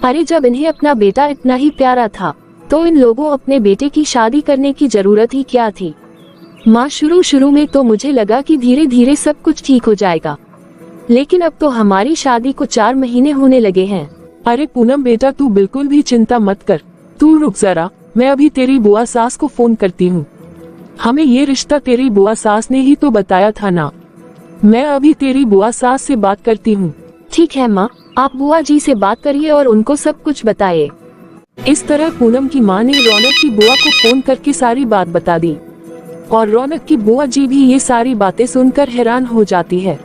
अरे जब इन्हें अपना बेटा इतना ही प्यारा था तो इन लोगों अपने बेटे की शादी करने की जरूरत ही क्या थी। माँ, शुरू में तो मुझे लगा कि धीरे धीरे सब कुछ ठीक हो जाएगा, लेकिन अब तो हमारी शादी को 4 महीने होने लगे हैं। अरे पूनम बेटा, तू बिल्कुल भी चिंता मत कर, तू रुक जरा, मैं अभी तेरी बुआ सास को फोन करती हूँ। हमें ये रिश्ता तेरी बुआ सास ने ही तो बताया था ना। मैं अभी तेरी बुआ सास से बात करती हूँ। ठीक है माँ, आप बुआ जी से बात करिए और उनको सब कुछ बताइए। इस तरह पूनम की माँ ने रौनक की बुआ को फोन करके सारी बात बता दी और रौनक की बुआ जी भी ये सारी बातें सुनकर हैरान हो जाती है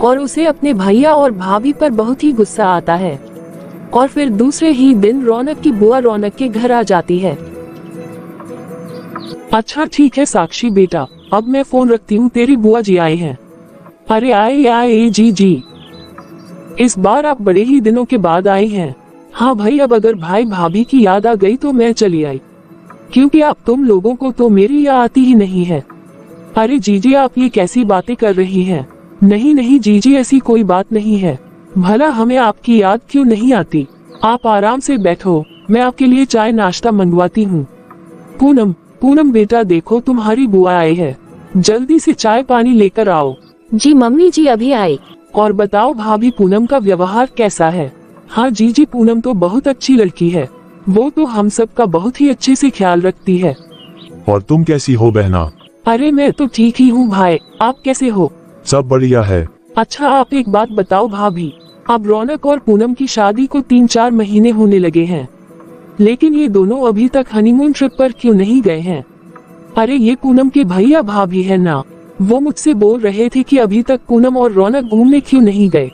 और उसे अपने भैया और भाभी पर बहुत ही गुस्सा आता है। और फिर दूसरे ही दिन रौनक की बुआ रौनक के घर आ जाती है। अच्छा ठीक है साक्षी बेटा, अब मैं फोन रखती हूँ, तेरी बुआ जी आई हैं। अरे आए जी, इस बार आप बड़े ही दिनों के बाद आई हैं। हाँ भाई, अब अगर भाई भाभी की याद आ गई तो मैं चली आई, क्योंकि आप तुम लोगों को तो मेरी याद आती ही नहीं है। अरे जीजी, आप ये कैसी बातें कर रही हैं? नहीं जीजी, ऐसी कोई बात नहीं है। भला हमें आपकी याद क्यों नहीं आती? आप आराम से बैठो, मैं आपके लिए चाय नाश्ता मंगवाती हूँ। पूनम बेटा, देखो तुम्हारी बुआ आई है, जल्दी से चाय पानी लेकर आओ। जी मम्मी जी, अभी आई। और बताओ भाभी, पूनम का व्यवहार कैसा है? हाँ जीजी, पूनम तो बहुत अच्छी लड़की है। वो तो हम सब का बहुत ही अच्छे से ख्याल रखती है। और तुम कैसी हो बहना? अरे मैं तो ठीक ही हूँ भाई, आप कैसे हो? सब बढ़िया है। अच्छा आप एक बात बताओ भाभी, अब रौनक और पूनम की शादी को 3-4 महीने होने लगे हैं, लेकिन ये दोनों अभी तक हनीमून ट्रिप पर क्यों नहीं गए हैं? अरे ये पूनम के भैया भाभी है ना, वो मुझसे बोल रहे थे कि अभी तक पूनम और रौनक घूमने क्यों नहीं गए।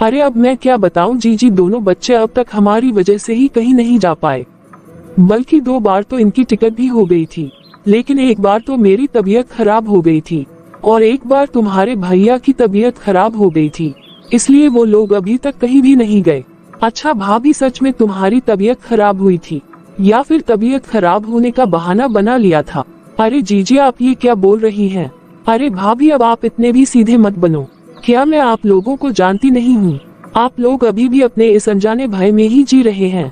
अरे अब मैं क्या बताऊं जीजी, दोनों बच्चे अब तक हमारी वजह से ही कहीं नहीं जा पाए। बल्कि 2 बार तो इनकी टिकट भी हो गई थी, लेकिन एक बार तो मेरी तबीयत खराब हो गई थी और एक बार तुम्हारे भैया की तबीयत खराब हो गई थी, इसलिए वो लोग अभी तक कहीं भी नहीं गए। अच्छा भाभी, सच में तुम्हारी तबीयत खराब हुई थी या फिर तबीयत खराब होने का बहाना बना लिया था? अरे जीजी आप ये क्या बोल रही हैं? अरे भाभी अब आप इतने भी सीधे मत बनो। क्या मैं आप लोगों को जानती नहीं हूँ? आप लोग अभी भी अपने इस अनजाने भय में ही जी रहे हैं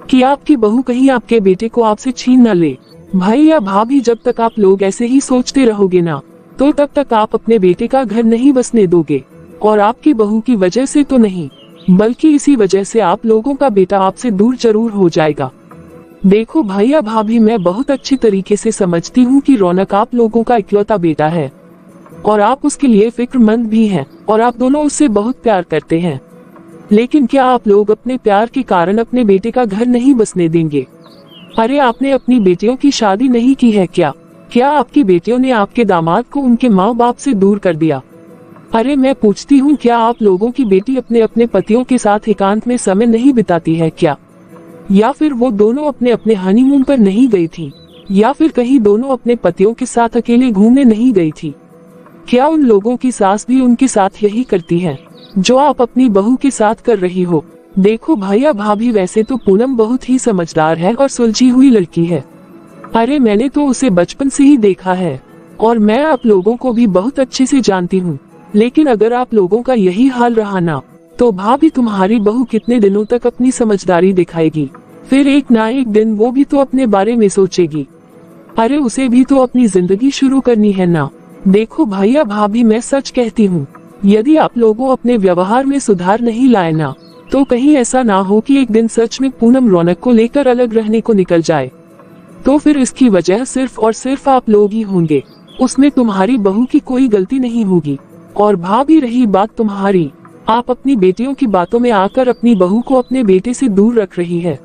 कि आपकी बहू कहीं आपके बेटे को आपसे छीन न ले। भाई या भाभी, जब तक आप लोग ऐसे ही सोचते रहोगे ना, तो तब तक आप अपने बेटे का घर नहीं बसने दोगे। और आपकी बहू की वजह से तो नहीं, बल्कि इसी वजह से आप लोगों का बेटा आपसे दूर जरूर हो जाएगा। देखो भैया भाभी, मैं बहुत अच्छी तरीके से समझती हूँ कि रौनक आप लोगों का इकलौता बेटा है और आप उसके लिए फिक्रमंद भी हैं और आप दोनों उससे बहुत प्यार करते हैं, लेकिन क्या आप लोग अपने प्यार के कारण अपने बेटे का घर नहीं बसने देंगे? अरे आपने अपनी बेटियों की शादी नहीं की है क्या? क्या आपकी बेटियों ने आपके दामाद को उनके माँ बाप से दूर कर दिया? अरे मैं पूछती हूँ, क्या आप लोगों की बेटी अपने अपने पतियों के साथ एकांत में समय नहीं बिताती है क्या? या फिर वो दोनों अपने अपने हनीमून पर नहीं गई थी? या फिर कहीं दोनों अपने पतियों के साथ अकेले घूमने नहीं गई थी? क्या उन लोगों की सास भी उनके साथ यही करती है जो आप अपनी बहू के साथ कर रही हो? देखो भैया भाभी, वैसे तो पूनम बहुत ही समझदार है और सुलझी हुई लड़की है। अरे मैंने तो उसे बचपन से ही देखा है और मैं आप लोगों को भी बहुत अच्छे से जानती हूँ, लेकिन अगर आप लोगों का यही हाल रहा ना, तो भाभी तुम्हारी बहू कितने दिनों तक अपनी समझदारी दिखाएगी? फिर एक ना एक दिन वो भी तो अपने बारे में सोचेगी। अरे उसे भी तो अपनी जिंदगी शुरू करनी है ना। देखो भैया भाभी, मैं सच कहती हूँ, यदि आप लोगों अपने व्यवहार में सुधार नहीं लाए ना, तो कहीं ऐसा ना हो कि एक दिन सच में पूनम रौनक को लेकर अलग रहने को निकल जाए, तो फिर इसकी वजह सिर्फ और सिर्फ आप लोग ही होंगे। उसमें तुम्हारी बहू की कोई गलती नहीं होगी। और भाभी, रही बात तुम्हारी, आप अपनी बेटियों की बातों में आकर अपनी बहू को अपने बेटे से दूर रख रही है।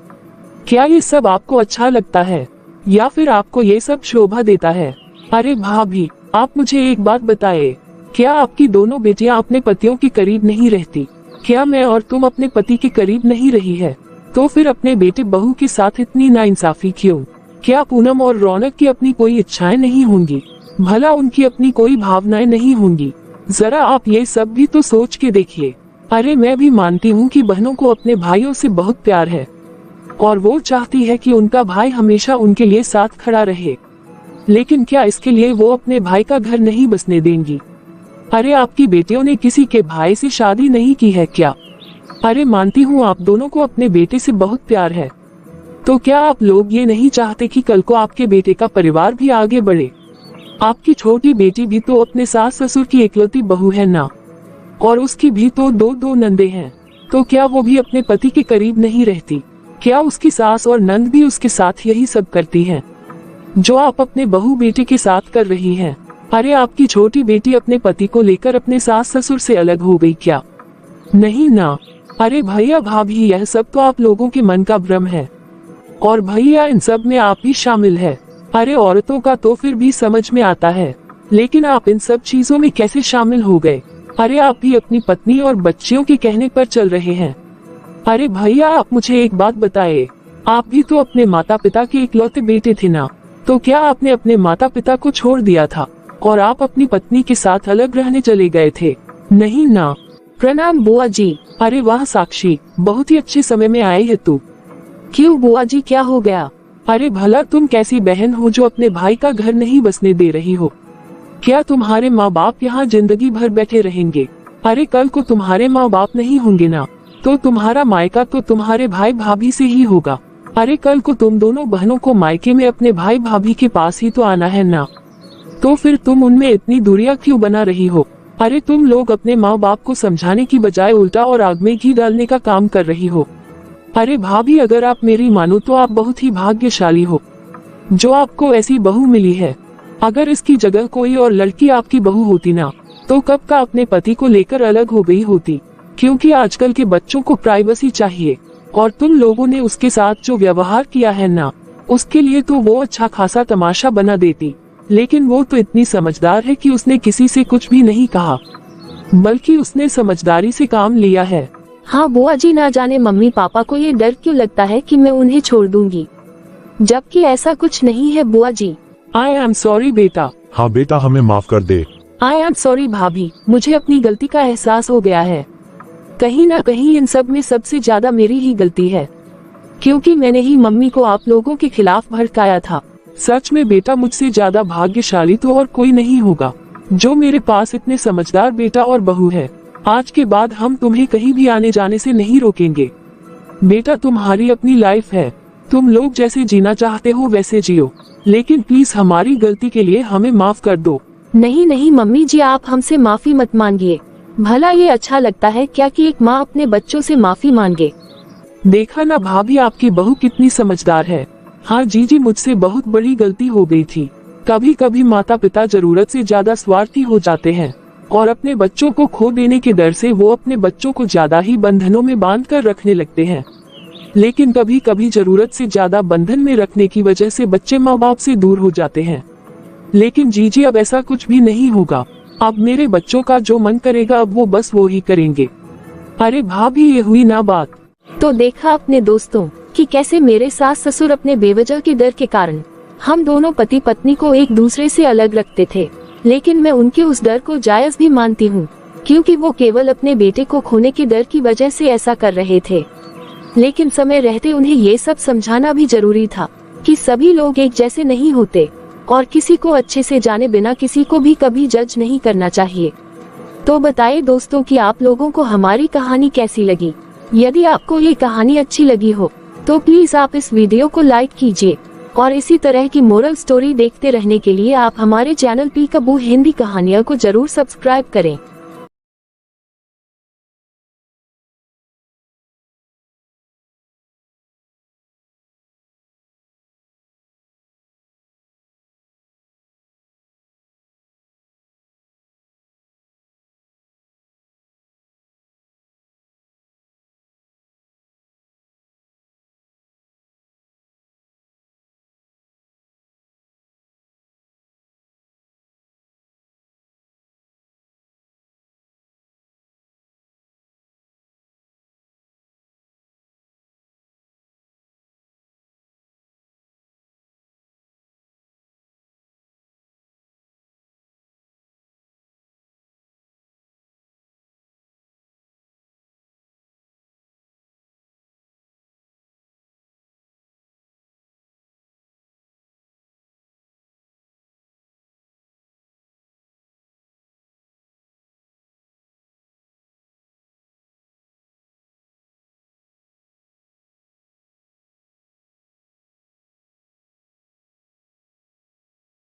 क्या ये सब आपको अच्छा लगता है या फिर आपको ये सब शोभा देता है? अरे भाभी, आप मुझे एक बात बताए, क्या आपकी दोनों बेटियां अपने पतियों के करीब नहीं रहती? क्या मैं और तुम अपने पति के करीब नहीं रही है? तो फिर अपने बेटे बहू के साथ इतनी नाइंसाफी क्यों? क्या पूनम और रौनक की अपनी कोई इच्छाएं नहीं होंगी? भला उनकी अपनी कोई भावनाएं नहीं होंगी? जरा आप ये सब भी तो सोच के देखिए। अरे मैं भी मानती हूँ कि बहनों को अपने भाइयों से बहुत प्यार है और वो चाहती है कि उनका भाई हमेशा उनके लिए साथ खड़ा रहे, लेकिन क्या इसके लिए वो अपने भाई का घर नहीं बसने देंगी? अरे आपकी बेटियों ने किसी के भाई से शादी नहीं की है क्या? अरे मानती हूँ आप दोनों को अपने बेटे से बहुत प्यार है, तो क्या आप लोग ये नहीं चाहते कि कल को आपके बेटे का परिवार भी आगे बढ़े? आपकी छोटी बेटी भी तो अपने सास ससुर की इकलौती बहू है ना, और उसकी भी तो 2 नंदे हैं, तो क्या वो भी अपने पति के करीब नहीं रहती? क्या उसकी सास और नंद भी उसके साथ यही सब करती हैं जो आप अपने बहू बेटे के साथ कर रही हैं? अरे आपकी छोटी बेटी अपने पति को लेकर अपने सास ससुर से अलग हो गई क्या? नहीं ना। अरे भैया भाभी, यह सब तो आप लोगों के मन का भ्रम है और भैया इन सब में आप भी शामिल है। अरे औरतों का तो फिर भी समझ में आता है, लेकिन आप इन सब चीजों में कैसे शामिल हो गए? अरे आप भी अपनी पत्नी और बच्चियों के कहने पर चल रहे हैं। अरे भैया, आप मुझे एक बात बताए, आप भी तो अपने माता पिता के इकलौते बेटे थे ना, तो क्या आपने अपने माता पिता को छोड़ दिया था और आप अपनी पत्नी के साथ अलग रहने चले गए थे? नहीं ना। प्रणाम बुआ जी। अरे वाह साक्षी, बहुत ही अच्छे समय में आई है तू। क्यों बुआ जी, क्या हो गया? अरे भला तुम कैसी बहन हो जो अपने भाई का घर नहीं बसने दे रही हो? क्या तुम्हारे माँ बाप यहाँ जिंदगी भर बैठे रहेंगे? अरे कल को तुम्हारे माँ बाप नहीं होंगे ना, तो तुम्हारा मायका तो तुम्हारे भाई भाभी से ही होगा। अरे कल को तुम दोनों बहनों को मायके में अपने भाई भाभी के पास ही तो आना है ना, तो फिर तुम उनमें इतनी दूरियां क्यों बना रही हो? अरे तुम लोग अपने माँ बाप को समझाने की बजाय उल्टा और आग में घी डालने का काम कर रही हो। अरे भाभी, अगर आप मेरी मानो तो आप बहुत ही भाग्यशाली हो जो आपको ऐसी बहू मिली है। अगर इसकी जगह कोई और लड़की आपकी बहू होती ना, तो कब का अपने पति को लेकर अलग हो गई होती। क्योंकि आजकल के बच्चों को प्राइवेसी चाहिए, और तुम लोगों ने उसके साथ जो व्यवहार किया है ना, उसके लिए तो वो अच्छा खासा तमाशा बना देती। लेकिन वो तो इतनी समझदार है कि उसने किसी से कुछ भी नहीं कहा, बल्कि उसने समझदारी से काम लिया है। हाँ बुआ जी, ना जाने मम्मी पापा को ये डर क्यों लगता है कि मैं उन्हें छोड़ दूंगी, जबकि ऐसा कुछ नहीं है बुआ जी। आई एम सॉरी बेटा। हाँ बेटा, हमें माफ कर दे। आई एम सॉरी भाभी, मुझे अपनी गलती का एहसास हो गया है। कहीं ना कहीं इन सब में सबसे ज्यादा मेरी ही गलती है, क्योंकि मैंने ही मम्मी को आप लोगों के खिलाफ भड़काया था। सच में बेटा, मुझसे ज्यादा भाग्यशाली तो और कोई नहीं होगा जो मेरे पास इतने समझदार बेटा और बहू है। आज के बाद हम तुम्हें कहीं भी आने जाने से नहीं रोकेंगे। बेटा, तुम्हारी अपनी लाइफ है, तुम लोग जैसे जीना चाहते हो वैसे जियो, लेकिन प्लीज हमारी गलती के लिए हमें माफ कर दो। नहीं नहीं मम्मी जी, आप हमसे माफी मत मांगिए। भला ये अच्छा लगता है क्या कि एक माँ अपने बच्चों से माफी मांगे। देखा ना भाभी, आपकी बहू कितनी समझदार है। हाँ जीजी, मुझसे बहुत बड़ी गलती हो गई थी। कभी कभी माता पिता जरूरत से ज्यादा स्वार्थी हो जाते हैं, और अपने बच्चों को खो देने के डर से वो अपने बच्चों को ज्यादा ही बंधनों में बांध कर रखने लगते हैं। लेकिन कभी कभी जरूरत से ज्यादा बंधन में रखने की वजह से बच्चे माँ बाप से दूर हो जाते हैं। लेकिन जीजी, अब ऐसा कुछ भी नहीं होगा। अब मेरे बच्चों का जो मन करेगा अब वो बस वो ही करेंगे। अरे भाभी, ये हुई ना बात। तो देखा अपने दोस्तों कि कैसे मेरे सास ससुर अपने बेवजह के डर के कारण हम दोनों पति पत्नी को एक दूसरे से अलग रखते थे। लेकिन मैं उनके उस डर को जायज भी मानती हूँ, क्योंकि वो केवल अपने बेटे को खोने के डर की वजह से ऐसा कर रहे थे। लेकिन समय रहते उन्हें ये सब समझाना भी जरूरी था कि सभी लोग एक जैसे नहीं होते, और किसी को अच्छे से जाने बिना किसी को भी कभी जज नहीं करना चाहिए। तो बताइए दोस्तों कि आप लोगों को हमारी कहानी कैसी लगी। यदि आपको ये कहानी अच्छी लगी हो तो प्लीज आप इस वीडियो को लाइक कीजिए, और इसी तरह की मोरल स्टोरी देखते रहने के लिए आप हमारे चैनल पीकाबू हिंदी कहानियाँ को जरूर सब्सक्राइब करें।